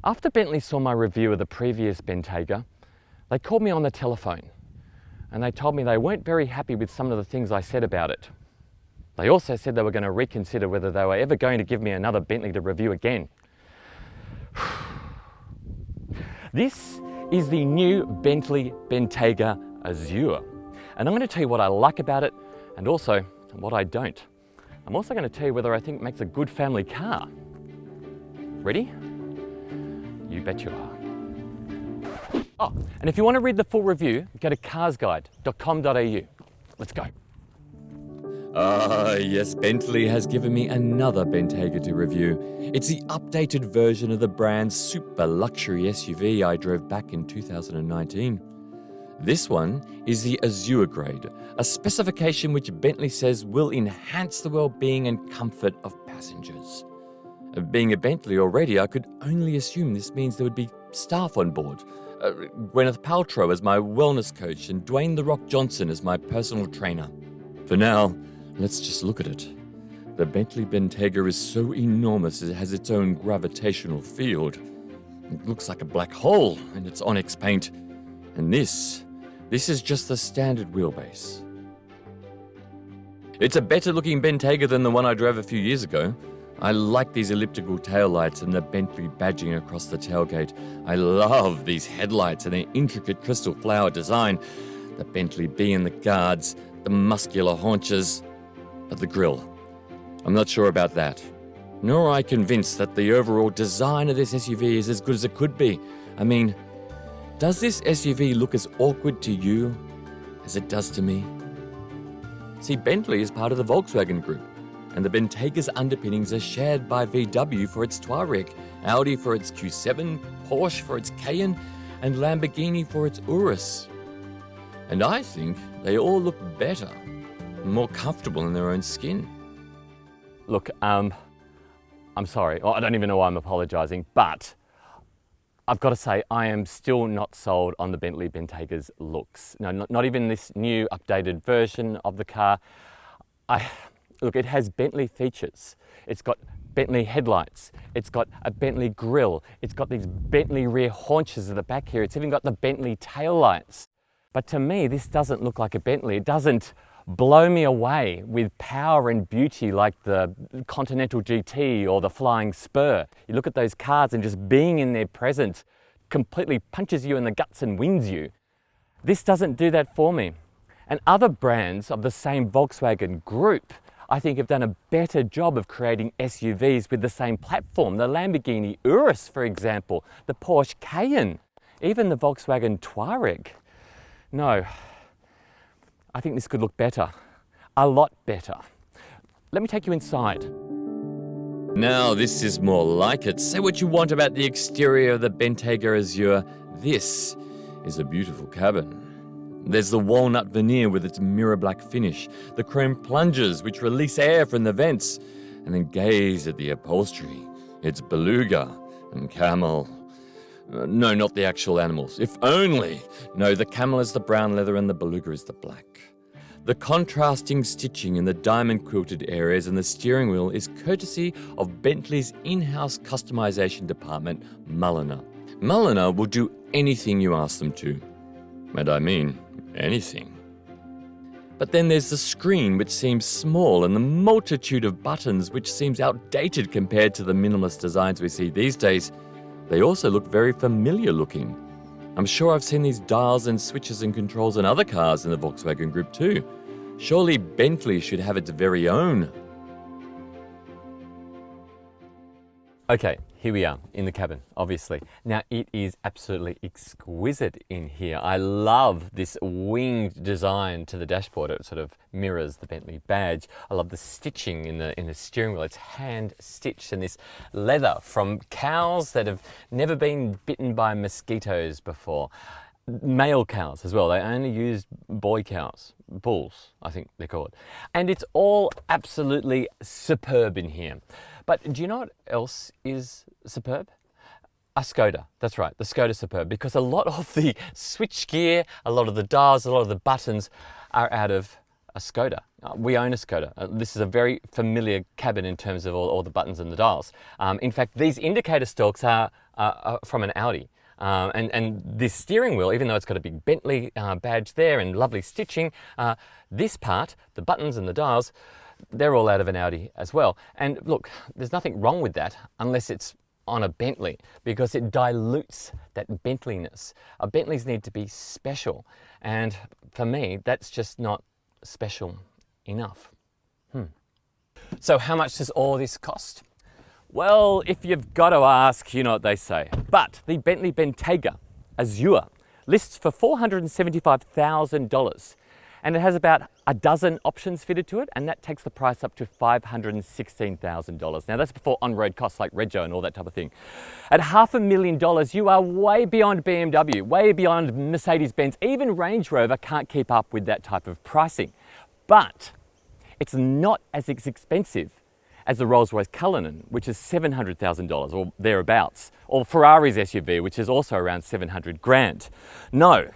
After Bentley saw my review of the previous Bentayga, they called me on the telephone and they told me they weren't very happy with some of the things I said about it. They also said they were going to reconsider whether they were ever going to give me another Bentley to review again. This is the new Bentley Bentayga Azure, and I'm going to tell you what I like about it and also what I don't. I'm also going to tell you whether I think it makes a good family car. Ready? You bet you are. Oh, and if you want to read the full review, go to carsguide.com.au. Let's go. Yes, Bentley has given me another Bentayga to review. It's the updated version of the brand's super luxury SUV I drove back in 2019. This one is the Azure grade, a specification which Bentley says will enhance the well-being and comfort of passengers. Being a Bentley already, I could only assume this means there would be staff on board. Gwyneth Paltrow as my wellness coach and Dwayne "The Rock" Johnson as my personal trainer. For now, let's just look at it. The Bentley Bentayga is so enormous it has its own gravitational field. It looks like a black hole in its onyx paint. And this is just the standard wheelbase. It's a better looking Bentayga than the one I drove a few years ago. I like these elliptical taillights and the Bentley badging across the tailgate. I love these headlights and their intricate crystal flower design. The Bentley B in the guards, the muscular haunches, but the grille. I'm not sure about that. Nor am I convinced that the overall design of this SUV is as good as it could be. I mean, does this SUV look as awkward to you as it does to me? See, Bentley is part of the Volkswagen Group, and the Bentayga's underpinnings are shared by VW for its Touareg, Audi for its Q7, Porsche for its Cayenne, and Lamborghini for its Urus. And I think they all look better, more comfortable in their own skin. Look, I'm sorry. Oh, I don't even know why I'm apologising, but I've got to say I am still not sold on the Bentley Bentayga's looks. No, not even this new updated version of the car. Look, it has Bentley features. It's got Bentley headlights. It's got a Bentley grille. It's got these Bentley rear haunches at the back here. It's even got the Bentley taillights. But to me, this doesn't look like a Bentley. It doesn't blow me away with power and beauty like the Continental GT or the Flying Spur. You look at those cars and just being in their presence completely punches you in the guts and wins you. This doesn't do that for me. And other brands of the same Volkswagen Group, I think, have done a better job of creating SUVs with the same platform. The Lamborghini Urus, for example, the Porsche Cayenne, even the Volkswagen Touareg. No, I think this could look better, a lot better. Let me take you inside. Now this is more like it. Say what you want about the exterior of the Bentayga Azure. This is a beautiful cabin. There's the walnut veneer with its mirror black finish, the chrome plungers which release air from the vents, and then gaze at the upholstery. It's beluga and camel. No, not the actual animals. If only. No, the camel is the brown leather and the beluga is the black. The contrasting stitching in the diamond quilted areas and the steering wheel is courtesy of Bentley's in-house customization department, Mulliner. Mulliner will do anything you ask them to. And I mean anything. But then there's the screen, which seems small, and the multitude of buttons, which seems outdated compared to the minimalist designs we see these days. They also look very familiar looking. I'm sure I've seen these dials and switches and controls in other cars in the Volkswagen Group too. Surely Bentley should have its very own. Okay, here we are in the cabin, obviously. Now it is absolutely exquisite in here. I love this winged design to the dashboard. It sort of mirrors the Bentley badge. I love the stitching in the steering wheel. It's hand stitched, and this leather from cows that have never been bitten by mosquitoes before. Male cows as well. They only use boy cows, bulls, I think they're called. And it's all absolutely superb in here. But do you know what else is superb? A Skoda. That's right, the Skoda Superb, because a lot of the switchgear, a lot of the dials, a lot of the buttons are out of a Skoda. We own a Skoda. This is a very familiar cabin in terms of all the buttons and the dials. In fact, these indicator stalks are from an Audi. And this steering wheel, even though it's got a big Bentley badge there and lovely stitching, this part, the buttons and the dials, they're all out of an Audi as well. And look, there's nothing wrong with that unless it's on a Bentley, because it dilutes that Bentleyness. Bentleys need to be special, and for me, that's just not special enough. So how much does all this cost? Well, if you've got to ask, you know what they say. But the Bentley Bentayga Azure lists for $475,000, and it has about a dozen options fitted to it, and that takes the price up to $516,000. Now that's before on-road costs like rego and all that type of thing. At $500,000, you are way beyond BMW, way beyond Mercedes-Benz. Even Range Rover can't keep up with that type of pricing. But it's not as expensive as the Rolls-Royce Cullinan, which is $700,000 or thereabouts, or Ferrari's SUV, which is also around 700 grand. No.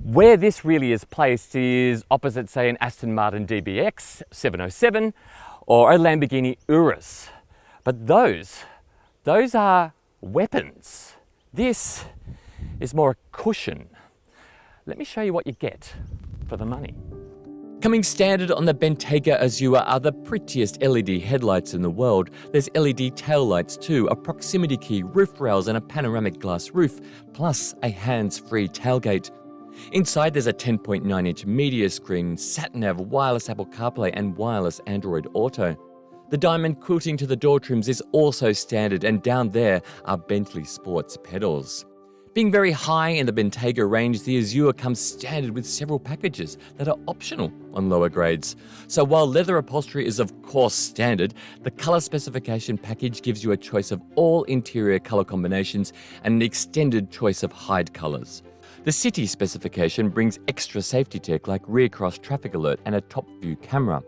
Where this really is placed is opposite, say, an Aston Martin DBX 707 or a Lamborghini Urus. But those are weapons. This is more a cushion. Let me show you what you get for the money. Coming standard on the Bentayga Azure are the prettiest LED headlights in the world. There's LED taillights too, a proximity key, roof rails and a panoramic glass roof, plus a hands-free tailgate. Inside there's a 10.9-inch media screen, sat-nav, wireless Apple CarPlay and wireless Android Auto. The diamond quilting to the door trims is also standard, and down there are Bentley Sports pedals. Being very high in the Bentayga range, the Azure comes standard with several packages that are optional on lower grades. So while leather upholstery is of course standard, the colour specification package gives you a choice of all interior colour combinations and an extended choice of hide colours. The City specification brings extra safety tech like rear cross traffic alert and a top view camera.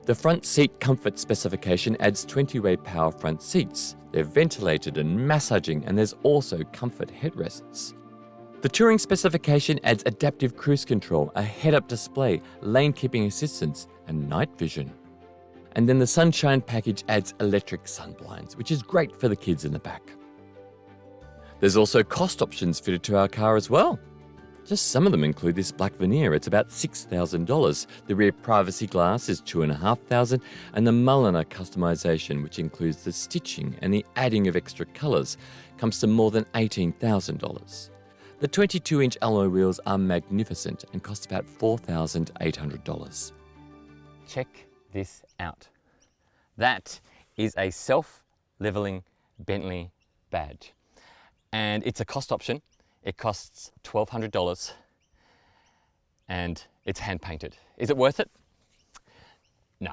The front seat comfort specification adds 20-way power front seats. They're ventilated and massaging, and there's also comfort headrests. The Touring specification adds adaptive cruise control, a head-up display, lane keeping assistance, and night vision. And then the Sunshine package adds electric sunblinds, which is great for the kids in the back. There's also cost options fitted to our car as well. Just some of them include this black veneer. It's about $6,000. The rear privacy glass is $2,500, and the Mulliner customization, which includes the stitching and the adding of extra colors, comes to more than $18,000. The 22-inch alloy wheels are magnificent and cost about $4,800. Check this out. That is a self-leveling Bentley badge, and it's a cost option. It costs $1,200 and it's hand painted. Is it worth it? No.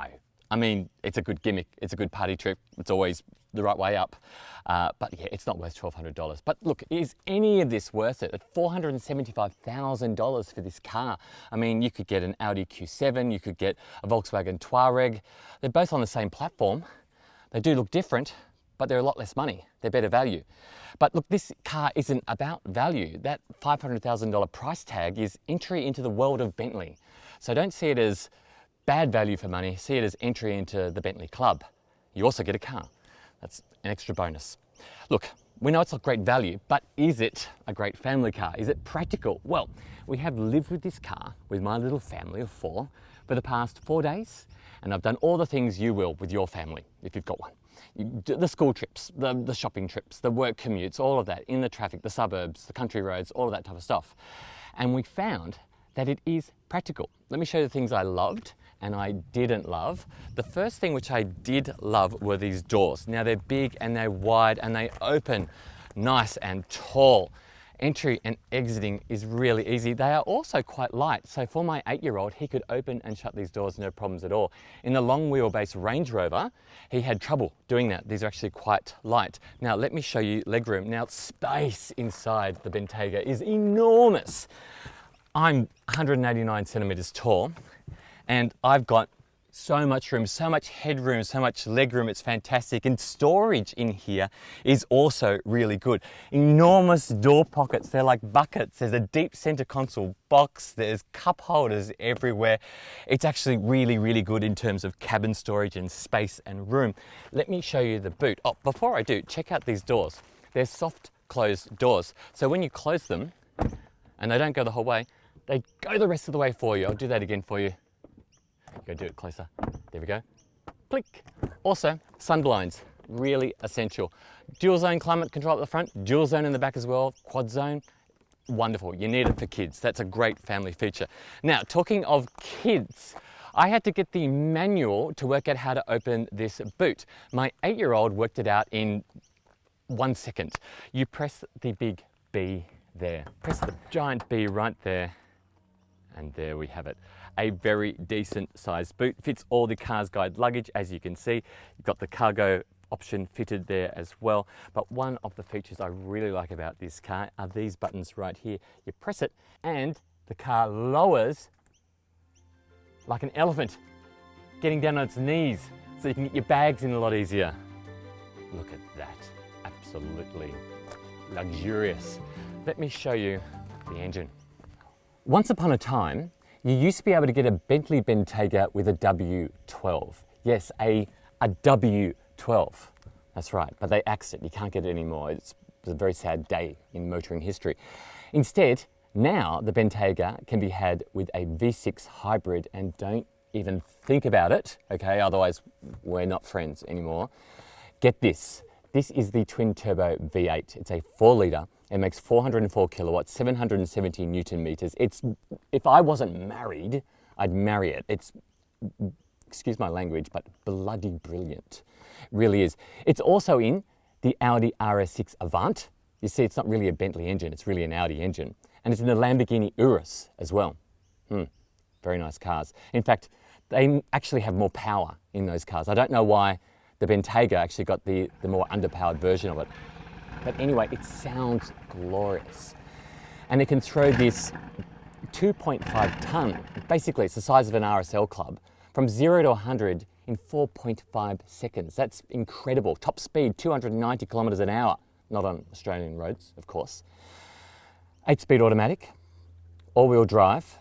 I mean, it's a good gimmick. It's a good party trick. It's always the right way up. But yeah, it's not worth $1,200. But look, is any of this worth it? At $475,000 for this car. I mean, you could get an Audi Q7, you could get a Volkswagen Touareg. They're both on the same platform. They do look different, but they're a lot less money. They're better value. But look, this car isn't about value. That $500,000 price tag is entry into the world of Bentley. So don't see it as bad value for money, see it as entry into the Bentley club. You also get a car. That's an extra bonus. Look, we know it's not great value, but is it a great family car? Is it practical? Well, we have lived with this car, with my little family of 4, for the past 4 days, and I've done all the things you will with your family, if you've got one. The school trips, the shopping trips, the work commutes, all of that, in the traffic, the suburbs, the country roads, all of that type of stuff. And we found that it is practical. Let me show you the things I loved and I didn't love. The first thing which I did love were these doors. Now they're big and they're wide and they open nice and tall. Entry and exiting is really easy. They are also quite light. So for my 8-year-old, he could open and shut these doors, no problems at all. In the long wheelbase Range Rover, he had trouble doing that. These are actually quite light. Now let me show you legroom. Now space inside the Bentayga is enormous. I'm 189 centimeters tall and I've got So much room, so much headroom, so much legroom. It's fantastic. And storage in here is also really good. Enormous door pockets. They're like buckets. There's a deep center console box. There's cup holders everywhere. It's actually really, really good in terms of cabin storage and space and room. Let me show you the boot. Oh, before I do, check out these doors. They're soft closed doors. So when you close them, and they don't go the whole way, they go the rest of the way for you. I'll do that again for you. Go do it closer. There we go. Click. Also, sun blinds, really essential. Dual zone climate control at the front, dual zone in the back as well, quad zone. Wonderful. You need it for kids. That's a great family feature. Now, talking of kids, I had to get the manual to work out how to open this boot. My 8-year-old worked it out in 1 second. You press the big B there. Press the giant B right there. And there we have it. A very decent sized boot. Fits all the Cars Guide luggage, as you can see. You've got the cargo option fitted there as well. But one of the features I really like about this car are these buttons right here. You press it and the car lowers like an elephant, getting down on its knees so you can get your bags in a lot easier. Look at that. Absolutely luxurious. Let me show you the engine. Once upon a time, you used to be able to get a Bentley Bentayga with a W12. Yes, a W12. That's right, but they axed it. You can't get it anymore. It's a very sad day in motoring history. Instead, now the Bentayga can be had with a V6 hybrid, and don't even think about it, okay? Otherwise, we're not friends anymore. Get this. This is the twin turbo V8. It's a 4-litre. It makes 404 kilowatts, 770 Newton meters. If I wasn't married, I'd marry it. It's, excuse my language, but bloody brilliant. It really is. It's also in the Audi RS6 Avant. You see, it's not really a Bentley engine, it's really an Audi engine. And it's in the Lamborghini Urus as well. Very nice cars. In fact, they actually have more power in those cars. I don't know why the Bentayga actually got the more underpowered version of it. But anyway, it sounds glorious. And it can throw this 2.5 tonne, basically it's the size of an RSL club, from 0 to 100 in 4.5 seconds. That's incredible. Top speed, 290 kilometres an hour. Not on Australian roads, of course. 8-speed automatic, all-wheel drive,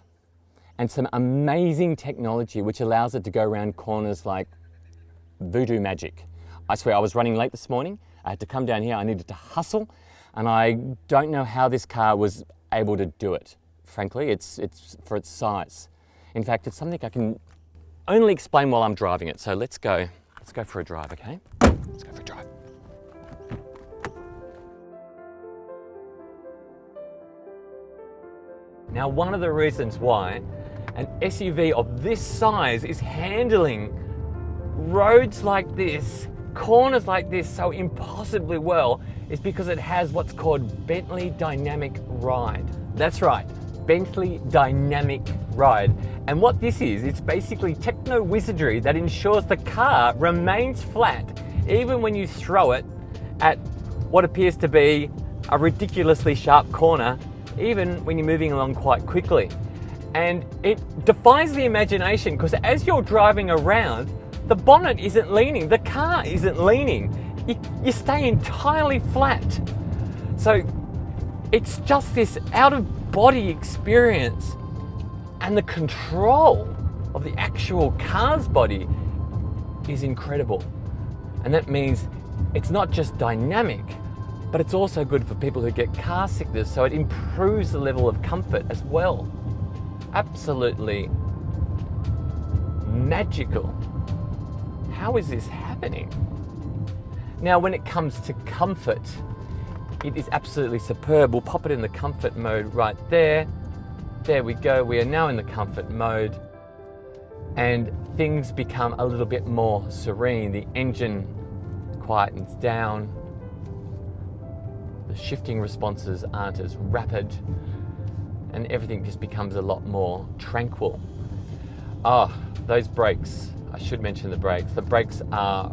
and some amazing technology which allows it to go around corners like voodoo magic. I swear, I was running late this morning. I had to come down here, I needed to hustle, and I don't know how this car was able to do it. Frankly, it's for its size. In fact, it's something I can only explain while I'm driving it. So let's go for a drive, okay? Let's go for a drive. Now, one of the reasons why an SUV of this size is handling roads like this, corners like this so impossibly well is because it has what's called Bentley Dynamic Ride. That's right, Bentley Dynamic Ride. And what this is, it's basically techno wizardry that ensures the car remains flat even when you throw it at what appears to be a ridiculously sharp corner, even when you're moving along quite quickly. And it defies the imagination because as you're driving around, the bonnet isn't leaning, the car isn't leaning. You stay entirely flat. So it's just this out-of-body experience, and the control of the actual car's body is incredible. And that means it's not just dynamic, but it's also good for people who get car sickness, so it improves the level of comfort as well. Absolutely magical. How is this happening? Now, when it comes to comfort, it is absolutely superb. We'll pop it in the comfort mode right there. There we go. We are now in the comfort mode, and things become a little bit more serene. The engine quietens down. The shifting responses aren't as rapid, and everything just becomes a lot more tranquil. Ah, those brakes. I should mention the brakes. The brakes are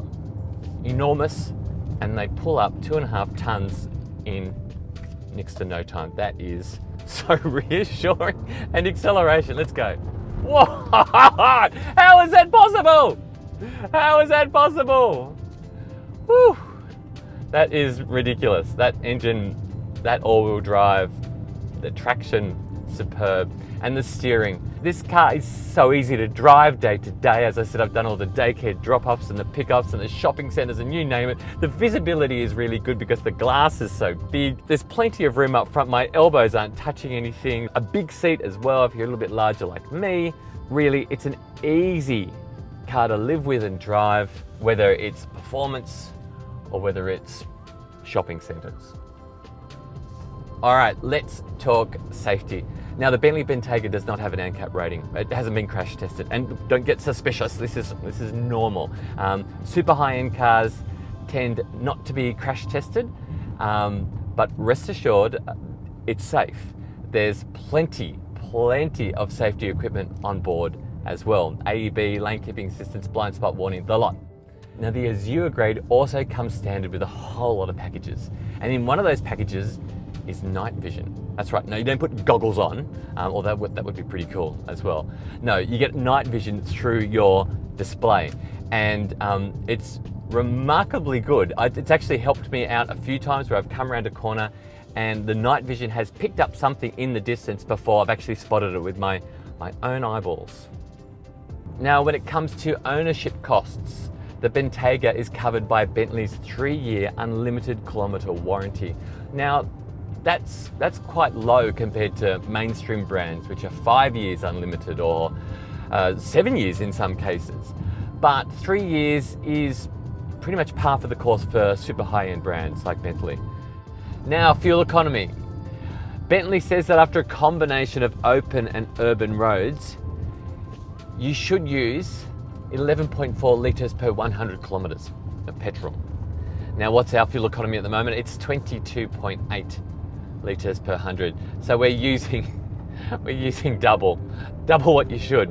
enormous, and they pull up 2.5 tons in next to no time. That is so reassuring. And acceleration, let's go. What? How is that possible? How is that possible? Whew. That is ridiculous. That engine, that all-wheel drive, the traction, superb, and the steering. This car is so easy to drive day to day. As I said, I've done all the daycare drop-offs and the pickups and the shopping centres and you name it. The visibility is really good because the glass is so big. There's plenty of room up front. My elbows aren't touching anything. A big seat as well if you're a little bit larger like me. Really, it's an easy car to live with and drive, whether it's performance or whether it's shopping centres. All right, let's talk safety. Now, the Bentley Bentayga does not have an ANCAP rating. It hasn't been crash tested, and don't get suspicious. This is normal. Super high-end cars tend not to be crash tested, but rest assured, it's safe. There's plenty of safety equipment on board as well. AEB, lane keeping assistance, blind spot warning, the lot. Now, the Azure grade also comes standard with a whole lot of packages, and in one of those packages is night vision. That's right. No, you don't put goggles on, or that would be pretty cool as well. No, you get night vision through your display, and it's remarkably good. It's actually helped me out a few times where I've come around a corner and the night vision has picked up something in the distance before I've actually spotted it with my own eyeballs. Now, when it comes to ownership costs, the Bentayga is covered by Bentley's 3-year unlimited kilometre warranty. Now, that's quite low compared to mainstream brands, which are 5 years unlimited or 7 years in some cases. But 3 years is pretty much par for the course for super high-end brands like Bentley. Now, fuel economy. Bentley says that after a combination of open and urban roads, you should use 11.4 litres per 100 kilometres of petrol. Now, what's our fuel economy at the moment? It's 22.8 litres per 100. So we're using double what you should.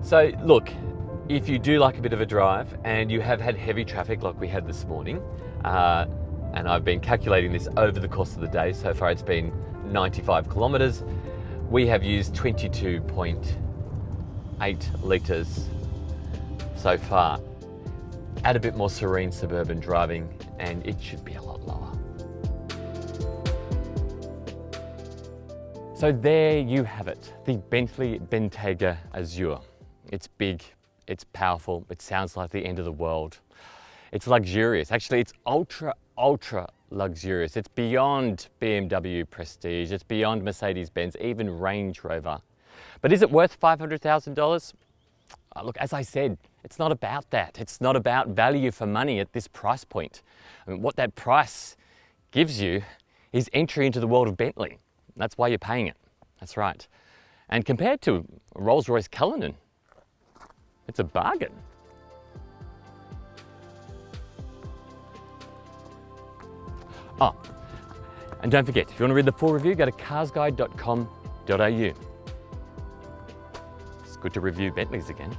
So look, if you do like a bit of a drive and you have had heavy traffic like we had this morning, and I've been calculating this over the course of the day, so far it's been 95 kilometres, we have used 22.8 litres so far. Add a bit more serene suburban driving and it should be a lot lower. So there you have it, the Bentley Bentayga Azure. It's big, it's powerful, it sounds like the end of the world. It's luxurious, actually it's ultra luxurious. It's beyond BMW Prestige, it's beyond Mercedes-Benz, even Range Rover. But is it worth $500,000? Look, as I said, it's not about that. It's not about value for money at this price point. I mean, what that price gives you is entry into the world of Bentley. That's why you're paying it. That's right. And compared to Rolls-Royce Cullinan, it's a bargain. Oh, and don't forget, if you want to read the full review, go to carsguide.com.au. It's good to review Bentleys again.